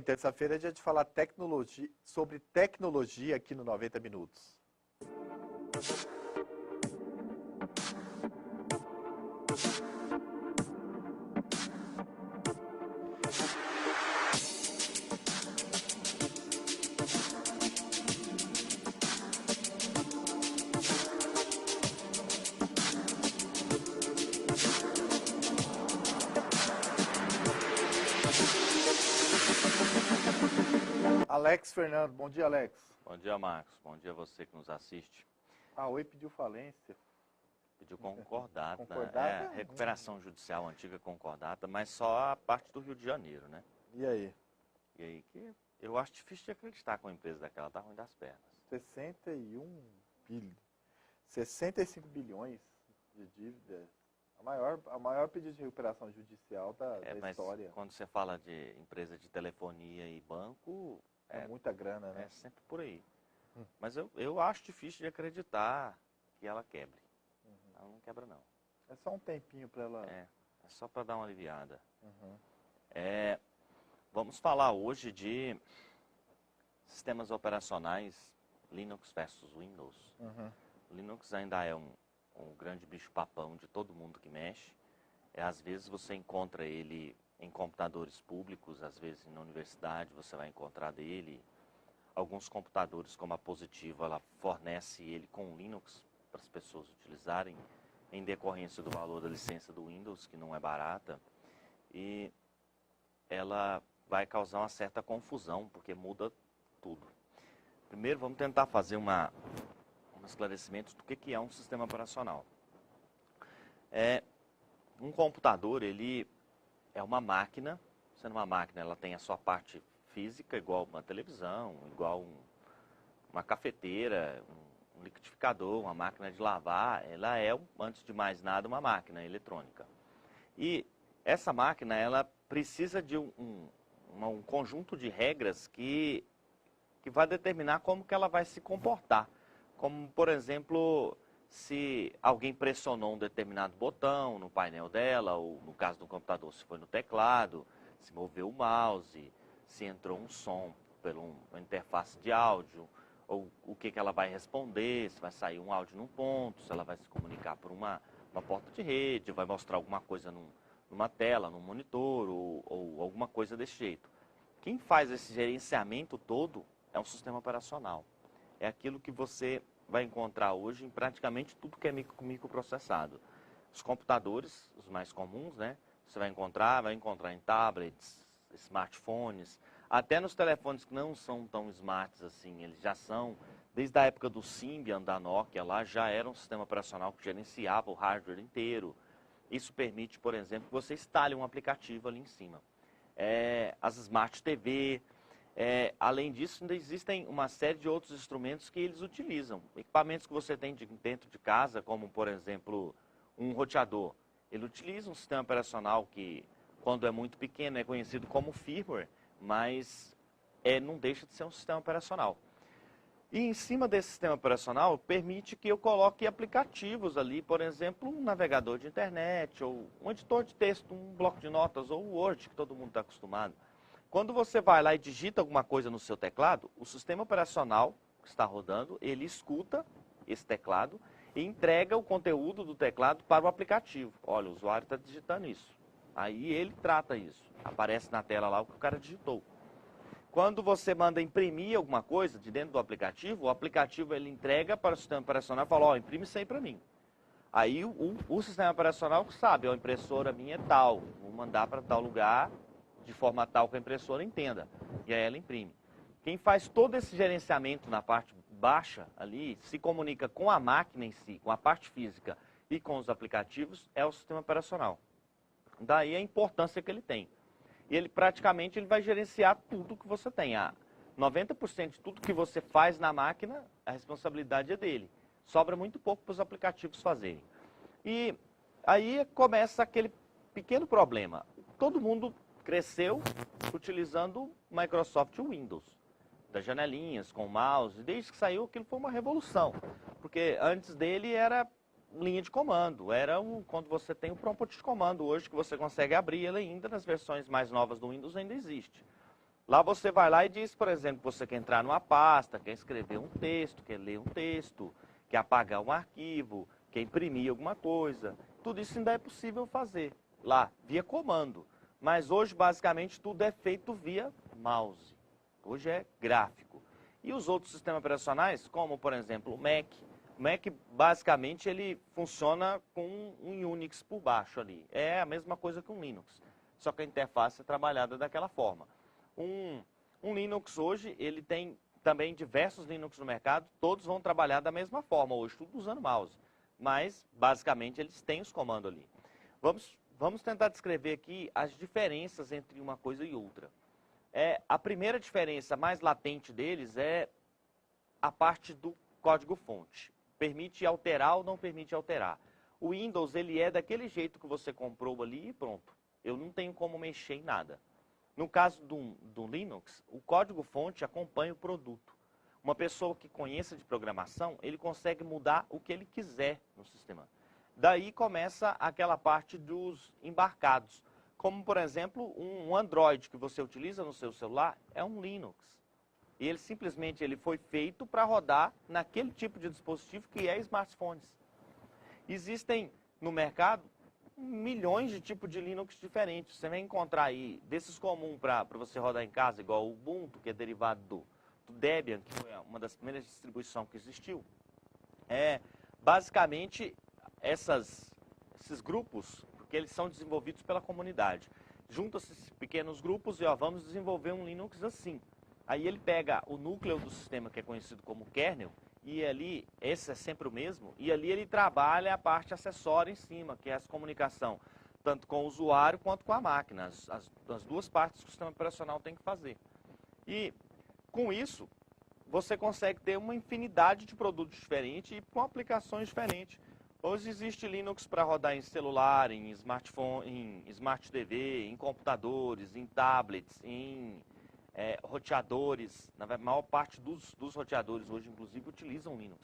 Terça-feira é dia de falar sobre tecnologia aqui no 90 Minutos. Alex Fernando, bom dia, Alex. Bom dia, Marcos. Bom dia a você que nos assiste. A Oi pediu falência. Pediu concordata, Concordata? recuperação judicial antiga concordata, mas só a parte do Rio de Janeiro, né? E aí? E aí que eu acho difícil de acreditar que uma empresa daquela tá ruim das pernas. 65 bilhões de dívida. A maior pedido de recuperação judicial da história. Mas quando você fala de empresa de telefonia e banco... É muita grana, né? É sempre por aí. Mas eu acho difícil de acreditar que ela quebre. Ela não quebra, não. É só um tempinho para ela... É só para dar uma aliviada. Vamos falar hoje de sistemas operacionais Linux versus Windows. O Linux ainda é um grande bicho-papão de todo mundo que mexe. Às vezes você encontra ele em computadores públicos, às vezes na universidade você vai encontrar dele. Alguns computadores, como a Positivo, ela fornece ele com Linux para as pessoas utilizarem, em decorrência do valor da licença do Windows, que não é barata. E ela vai causar uma certa confusão, porque muda tudo. Primeiro, vamos tentar fazer um esclarecimento do que é um sistema operacional. Um computador, ele é uma máquina. Sendo uma máquina, ela tem a sua parte física, igual uma televisão, igual uma cafeteira, um liquidificador, uma máquina de lavar. Ela é, antes de mais nada, uma máquina eletrônica. E essa máquina, ela precisa de um conjunto de regras que vai determinar como que ela vai se comportar. Como, por exemplo, se alguém pressionou um determinado botão no painel dela, ou no caso do computador, se foi no teclado, se moveu o mouse, se entrou um som por uma interface de áudio, ou o que ela vai responder, se vai sair um áudio num ponto, se ela vai se comunicar por uma porta de rede, vai mostrar alguma coisa numa tela, num monitor, ou alguma coisa desse jeito. Quem faz esse gerenciamento todo é um sistema operacional. É aquilo que você vai encontrar hoje em praticamente tudo que é microprocessado. Os computadores, os mais comuns, né? Você vai encontrar em tablets, smartphones, até nos telefones que não são tão smarts assim, eles já são, desde a época do Symbian, da Nokia, lá já era um sistema operacional que gerenciava o hardware inteiro. Isso permite, por exemplo, que você instale um aplicativo ali em cima. As Smart TV, além disso, ainda existem uma série de outros instrumentos que eles utilizam. Equipamentos que você tem dentro de casa, como, por exemplo, um roteador. Ele utiliza um sistema operacional que, quando é muito pequeno, é conhecido como firmware, mas não deixa de ser um sistema operacional. E em cima desse sistema operacional, permite que eu coloque aplicativos ali, por exemplo, um navegador de internet, ou um editor de texto, um bloco de notas, ou o Word, que todo mundo está acostumado. Quando você vai lá e digita alguma coisa no seu teclado, o sistema operacional que está rodando, ele escuta esse teclado e entrega o conteúdo do teclado para o aplicativo. Olha, o usuário está digitando isso. Aí ele trata isso. Aparece na tela lá o que o cara digitou. Quando você manda imprimir alguma coisa de dentro do aplicativo, o aplicativo ele entrega para o sistema operacional e fala, imprime isso aí para mim. Aí o sistema operacional sabe, a impressora minha é tal, vou mandar para tal lugar de forma tal que a impressora entenda. E aí ela imprime. Quem faz todo esse gerenciamento na parte baixa ali, se comunica com a máquina em si, com a parte física e com os aplicativos, é o sistema operacional. Daí a importância que ele tem. E ele praticamente vai gerenciar tudo que você tem. 90% de tudo que você faz na máquina, a responsabilidade é dele. Sobra muito pouco para os aplicativos fazerem. E aí começa aquele pequeno problema. Todo mundo cresceu utilizando Microsoft Windows, das janelinhas, com mouse. Desde que saiu, aquilo foi uma revolução. Porque antes dele era linha de comando, quando você tem o prompt de comando hoje, que você consegue abrir ele ainda, nas versões mais novas do Windows ainda existe. Lá você vai lá e diz, por exemplo, que você quer entrar numa pasta, quer escrever um texto, quer ler um texto, quer apagar um arquivo, quer imprimir alguma coisa. Tudo isso ainda é possível fazer lá, via comando. Mas hoje, basicamente, tudo é feito via mouse. Hoje é gráfico. E os outros sistemas operacionais, como, por exemplo, o Mac. O Mac, basicamente, ele funciona com um Unix por baixo ali. É a mesma coisa que um Linux, só que a interface é trabalhada daquela forma. Um Linux hoje, ele tem também diversos Linux no mercado, todos vão trabalhar da mesma forma hoje, tudo usando mouse. Mas, basicamente, eles têm os comandos ali. Vamos tentar descrever aqui as diferenças entre uma coisa e outra. A primeira diferença mais latente deles é a parte do código-fonte. Permite alterar ou não permite alterar. O Windows, ele é daquele jeito que você comprou ali e pronto. Eu não tenho como mexer em nada. No caso do Linux, o código-fonte acompanha o produto. Uma pessoa que conheça de programação, ele consegue mudar o que ele quiser no sistema. Daí começa aquela parte dos embarcados. Como, por exemplo, um Android que você utiliza no seu celular é um Linux. E ele simplesmente foi feito para rodar naquele tipo de dispositivo que é smartphones. Existem no mercado milhões de tipos de Linux diferentes. Você vai encontrar aí desses comuns para você rodar em casa, igual o Ubuntu, que é derivado do Debian, que foi uma das primeiras distribuições que existiu. Basicamente, esses grupos, porque eles são desenvolvidos pela comunidade. Juntam-se esses pequenos grupos e vamos desenvolver um Linux assim. Aí ele pega o núcleo do sistema, que é conhecido como kernel, e ali, esse é sempre o mesmo, e ali ele trabalha a parte acessória em cima, que é essa comunicação, tanto com o usuário quanto com a máquina, as duas partes que o sistema operacional tem que fazer. E com isso, você consegue ter uma infinidade de produtos diferentes e com aplicações diferentes. Hoje existe Linux para rodar em celular, em smartphone, em Smart TV, em computadores, em tablets, em roteadores. Na maior parte dos roteadores hoje, inclusive, utilizam Linux.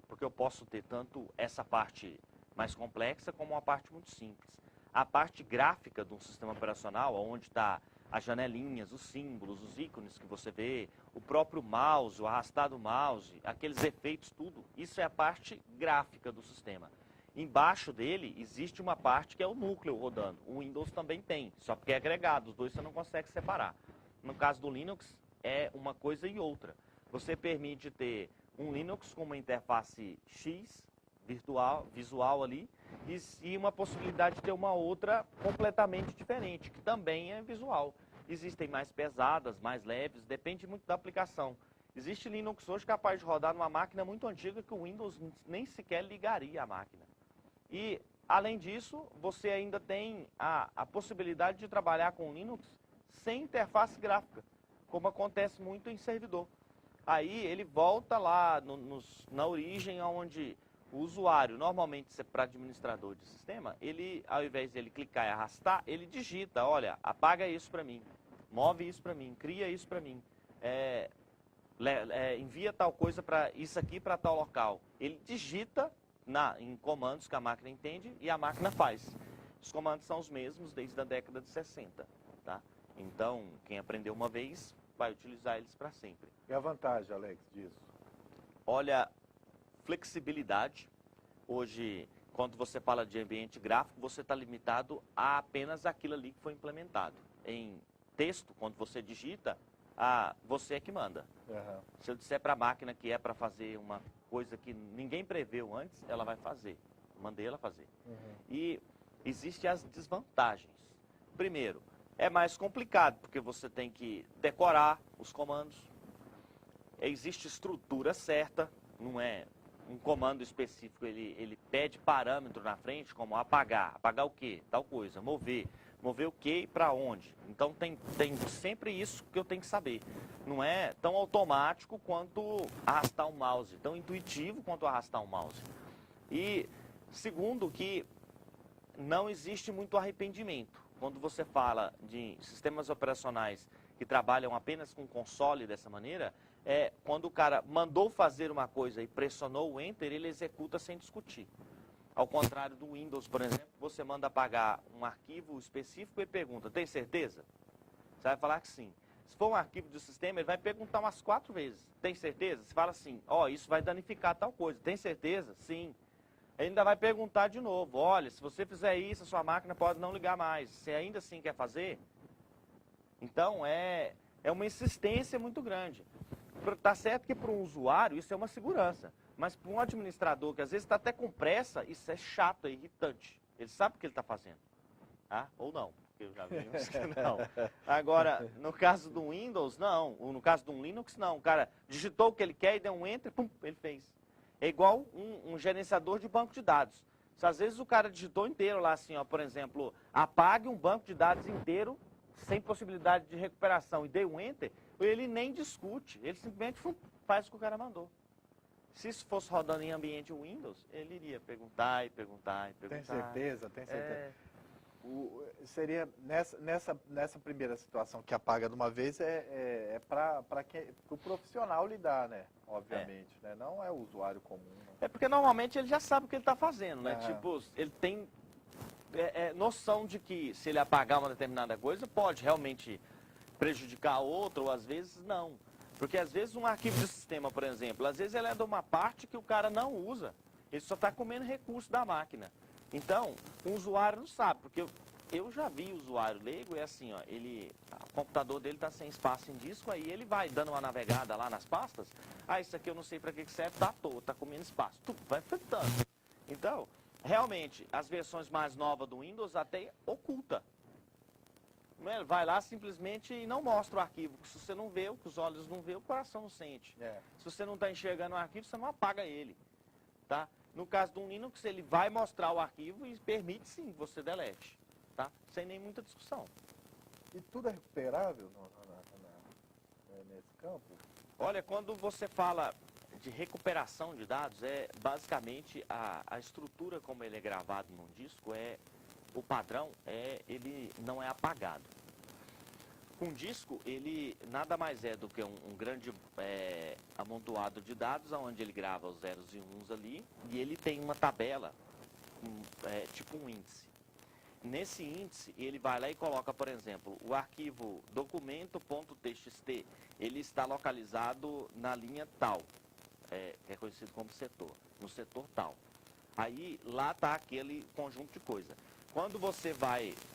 Porque eu posso ter tanto essa parte mais complexa como uma parte muito simples. A parte gráfica de um sistema operacional, onde está as janelinhas, os símbolos, os ícones que você vê, o próprio mouse, o arrastar do mouse, aqueles efeitos, tudo, isso é a parte gráfica do sistema. Embaixo dele existe uma parte que é o núcleo rodando. O Windows também tem, só porque é agregado, os dois você não consegue separar. No caso do Linux, é uma coisa e outra. Você permite ter um Linux com uma interface X, visual ali, e uma possibilidade de ter uma outra completamente diferente, que também é visual. Existem mais pesadas, mais leves, depende muito da aplicação. Existe Linux hoje capaz de rodar numa máquina muito antiga que o Windows nem sequer ligaria à máquina. E, além disso, você ainda tem a possibilidade de trabalhar com Linux sem interface gráfica, como acontece muito em servidor. Aí ele volta lá na origem, onde o usuário, normalmente para administrador de sistema, ele, ao invés de ele clicar e arrastar, ele digita, olha, apaga isso para mim, move isso para mim, cria isso para mim, envia tal coisa para isso aqui para tal local. Ele digita em comandos que a máquina entende e a máquina faz. Os comandos são os mesmos desde a década de 60, tá? Então, quem aprendeu uma vez, vai utilizar eles para sempre. E a vantagem, Alex, disso? Olha, flexibilidade. Hoje, quando você fala de ambiente gráfico, você está limitado a apenas aquilo ali que foi implementado. Em texto, quando você digita, você é que manda. Uhum. Se eu disser para a máquina que é para fazer uma coisa que ninguém preveu antes, ela vai fazer. Mandei ela fazer. Uhum. E existem as desvantagens. Primeiro, é mais complicado, porque você tem que decorar os comandos. Existe estrutura certa, não é um comando específico, ele pede parâmetro na frente, como apagar. Apagar o quê? Tal coisa. Mover. Mover o quê e para onde? Então tem sempre isso que eu tenho que saber. Não é tão automático quanto arrastar um mouse, tão intuitivo quanto arrastar um mouse. E segundo, que não existe muito arrependimento. Quando você fala de sistemas operacionais que trabalham apenas com console dessa maneira, quando o cara mandou fazer uma coisa e pressionou o Enter, ele executa sem discutir. Ao contrário do Windows, por exemplo, você manda apagar um arquivo específico e pergunta, tem certeza? Você vai falar que sim. Se for um arquivo do sistema, ele vai perguntar umas 4 vezes. Tem certeza? Você fala assim, ó, isso vai danificar tal coisa. Tem certeza? Sim. Ele ainda vai perguntar de novo, olha, se você fizer isso, a sua máquina pode não ligar mais. Você ainda assim quer fazer? Então, é uma insistência muito grande. Tá certo que para um usuário isso é uma segurança, mas para um administrador que às vezes está até com pressa, isso é chato, é irritante. Ele sabe o que ele está fazendo. Ah, ou não, porque eu já vi uns que não. Agora, no caso do Windows, não. No caso do Linux, não. O cara digitou o que ele quer e deu um enter, pum, ele fez. É igual um gerenciador de banco de dados. Se às vezes o cara digitou inteiro lá assim, ó, por exemplo, apague um banco de dados inteiro sem possibilidade de recuperação e deu um enter, ele nem discute, ele simplesmente faz o que o cara mandou. Se isso fosse rodando em ambiente Windows, ele iria perguntar e perguntar e perguntar. Tem certeza? Tem certeza. Seria nessa primeira situação que apaga de uma vez para o profissional lidar, né? Obviamente, né? Não é o usuário comum. Né? É porque normalmente ele já sabe o que ele está fazendo, né? Tipo, ele tem noção de que se ele apagar uma determinada coisa, pode realmente prejudicar a outra, ou às vezes não. Porque às vezes um arquivo de sistema, por exemplo, às vezes ele é de uma parte que o cara não usa. Ele só está comendo recurso da máquina. Então, o usuário não sabe, porque eu já vi o usuário leigo, é assim, ó, o computador dele está sem espaço em disco, aí ele vai dando uma navegada lá nas pastas, isso aqui eu não sei para que serve, tá à toa, está comendo espaço, vai fritando. Então, realmente, as versões mais novas do Windows até oculta. Vai lá simplesmente e não mostra o arquivo. Se você não vê, o que os olhos não vê, o coração não sente. Se você não está enxergando o arquivo, você não apaga ele. Tá? No caso do Linux, ele vai mostrar o arquivo e permite sim que você delete. Tá? Sem nem muita discussão. E tudo é recuperável nesse campo? Olha, quando você fala de recuperação de dados, basicamente a estrutura como ele é gravado num disco, o padrão ele não é apagado. Um disco, ele nada mais é do que um grande amontoado de dados, onde ele grava os zeros e uns ali, e ele tem uma tabela, tipo um índice. Nesse índice, ele vai lá e coloca, por exemplo, o arquivo documento.txt, ele está localizado na linha tal, que é conhecido como setor, no setor tal. Aí, lá está aquele conjunto de coisa. Quando você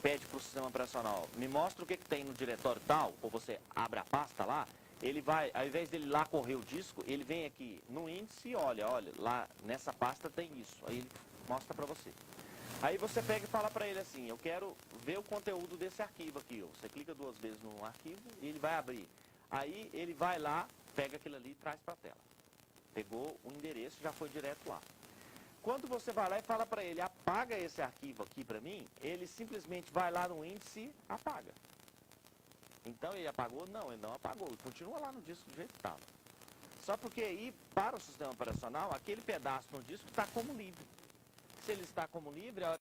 pede para o sistema operacional, me mostra o que tem no diretório tal, ou você abre a pasta lá, ele vai, ao invés dele lá correr o disco, ele vem aqui no índice e olha, lá nessa pasta tem isso. Aí ele mostra para você. Aí você pega e fala para ele assim, eu quero ver o conteúdo desse arquivo aqui. Você clica 2 vezes no arquivo e ele vai abrir. Aí ele vai lá, pega aquilo ali e traz para a tela. Pegou o endereço, já foi direto lá. Quando você vai lá e fala para ele, apaga esse arquivo aqui para mim, ele simplesmente vai lá no índice e apaga. Então ele apagou? Não, ele não apagou. Ele continua lá no disco do jeito que estava. Só porque aí, para o sistema operacional, aquele pedaço no disco está como livre. Se ele está como livre,